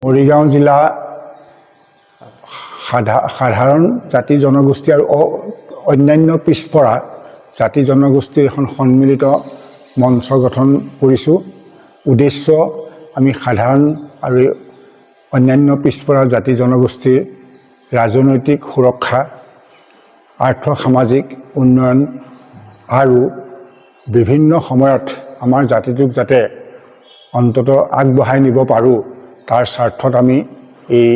মৰিগাঁও জিলা সাধাৰণ জাতি জনগোষ্ঠী আৰু অন্যান্য পিছপৰা জাতি জনগোষ্ঠীৰ এখন সন্মিলিত মঞ্চ গঠন কৰিছোঁ। উদ্দেশ্য আমি সাধাৰণ আৰু অন্যান্য পিছপৰা জাতি জনগোষ্ঠীৰ ৰাজনৈতিক সুৰক্ষা, আৰ্থ সামাজিক উন্নয়ন আৰু বিভিন্ন সময়ত আমাৰ জাতিটোক যাতে অন্তত আগবঢ়াই নিব পাৰোঁ তাৰ স্বাৰ্থত আমি এই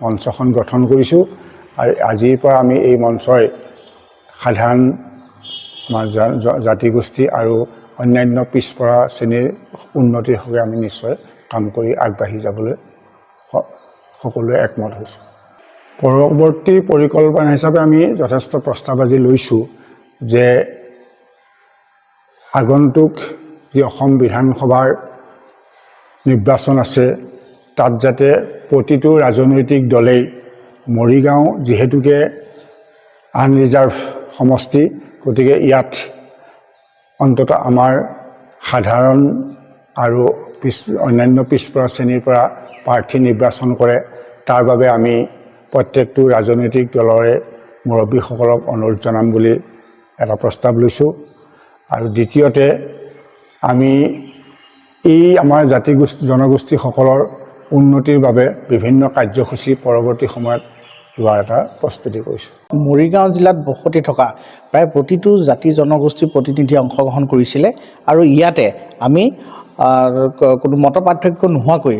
মঞ্চখন গঠন কৰিছোঁ। আৰু আজিৰ পৰা আমি এই মঞ্চই সাধাৰণ আমাৰ জাতিগোষ্ঠী আৰু অন্যান্য পিছপৰা শ্ৰেণীৰ উন্নতিৰ হকে আমি নিশ্চয় কাম কৰি আগবাঢ়ি যাবলৈ সকলোৱে একমত হৈছোঁ। পৰৱৰ্তী পৰিকল্পনা হিচাপে আমি যথেষ্ট প্ৰস্তাৱ আজি লৈছোঁ যে আগন্তুক যি অসম বিধানসভাৰ নিৰ্বাচন আছে তাত যাতে প্ৰতিটো ৰাজনৈতিক দলেই মৰিগাঁও যিহেতুকে আনৰিজাৰ্ভ সমষ্টি, গতিকে ইয়াত অন্তত আমাৰ সাধাৰণ আৰু অন্যান্য পিছপৰা শ্ৰেণীৰ পৰা প্ৰাৰ্থী নিৰ্বাচন কৰে। তাৰ বাবে আমি প্ৰত্যেকটো ৰাজনৈতিক দলৰে মুৰব্বীসকলক অনুৰোধ জনাম বুলি এটা প্ৰস্তাৱ লৈছোঁ। আৰু দ্বিতীয়তে আমি এই আমাৰ জনগোষ্ঠীসকলৰ উন্নতিৰ বাবে বিভিন্ন কাৰ্যসূচী পৰৱৰ্তী সময়ত লোৱাৰ এটা প্ৰস্তুতি কৰিছোঁ। মৰিগাঁও জিলাত বসতি থকা প্ৰায় প্ৰতিটো জাতি জনগোষ্ঠীৰ প্ৰতিনিধি অংশগ্ৰহণ কৰিছিলে আৰু ইয়াতে আমি কোনো মত পাৰ্থক্য নোহোৱাকৈ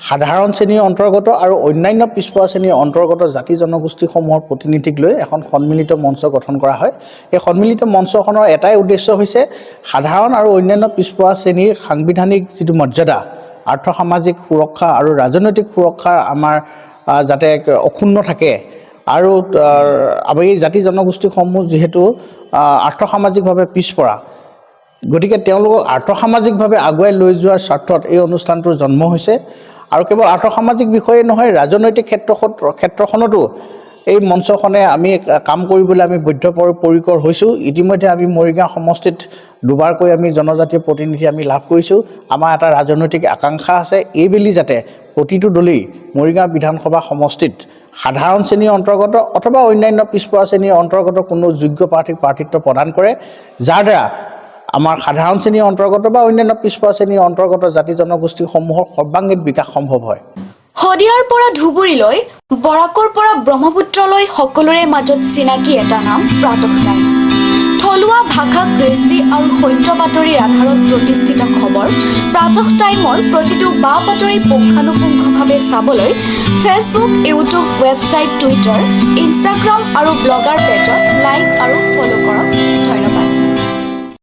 সাধাৰণ শ্ৰেণীৰ অন্তৰ্গত আৰু অন্যান্য পিছপৰা শ্ৰেণীৰ অন্তৰ্গত জাতি জনগোষ্ঠীসমূহৰ প্ৰতিনিধিক লৈ এখন সন্মিলিত মঞ্চ গঠন কৰা হয়। এই সন্মিলিত মঞ্চখনৰ এটাই উদ্দেশ্য হৈছে সাধাৰণ আৰু অন্যান্য পিছপৰা শ্ৰেণীৰ সাংবিধানিক যিটো মৰ্যাদা, আৰ্থ সামাজিক সুৰক্ষা আৰু ৰাজনৈতিক সুৰক্ষা আমাৰ যাতে অক্ষুণ্ণ থাকে। আৰু আমাৰ এই জাতি জনগোষ্ঠীসমূহ যিহেতু আৰ্থ সামাজিকভাৱে পিছপৰা, গতিকে তেওঁলোকক আৰ্থ সামাজিকভাৱে আগুৱাই লৈ যোৱাৰ স্বাৰ্থত এই অনুষ্ঠানটোৰ জন্ম হৈছে। আৰু কেৱল আৰ্থ সামাজিক বিষয়ে নহয়, ৰাজনৈতিক ক্ষেত্ৰখনতো এই মঞ্চখনে আমি কাম কৰিবলৈ আমি বদ্ধপৰিকৰ হৈছোঁ। ইতিমধ্যে আমি মৰিগাঁও সমষ্টিত দুবাৰকৈ আমি জনজাতীয় প্ৰতিনিধি আমি লাভ কৰিছোঁ। আমাৰ এটা ৰাজনৈতিক আকাংক্ষা আছে, এইবেলি যাতে প্ৰতিটো দলেই মৰিগাঁও বিধানসভা সমষ্টিত সাধাৰণ শ্ৰেণীৰ অন্তৰ্গত অথবা অন্যান্য পিছপৰা শ্ৰেণীৰ অন্তৰ্গত কোনো যোগ্য প্ৰাৰ্থীক প্ৰাৰ্থিত্ব প্ৰদান কৰে, যাৰ দ্বাৰা আমাৰ সাধাৰণ শ্ৰেণীৰ অন্তৰ্গত বা অন্যান্য পিছপৰা শ্ৰেণীৰ অন্তৰ্গত জাতি জনগোষ্ঠীসমূহৰ সৰ্বাংগীন বিকাশ সম্ভৱ হয়। শদিয়াৰ পৰা ধুবুৰীলৈ, বৰাকৰ পৰা ব্ৰহ্মপুত্ৰলৈ সকলোৰে মাজত চিনাকি এটা নাম প্ৰাতঃ টাইম। থলুৱা ভাষা, কৃষ্টি আৰু সত্য বাতৰিৰ আধাৰত প্ৰতিষ্ঠিত খবৰ প্ৰাতঃ টাইমৰ প্ৰতিটো বা বাতৰি পুংখানুপুংখভাৱে চাবলৈ Facebook, YouTube, website, Twitter, Instagram আৰু ব্লগাৰ পেজত লাইক আৰু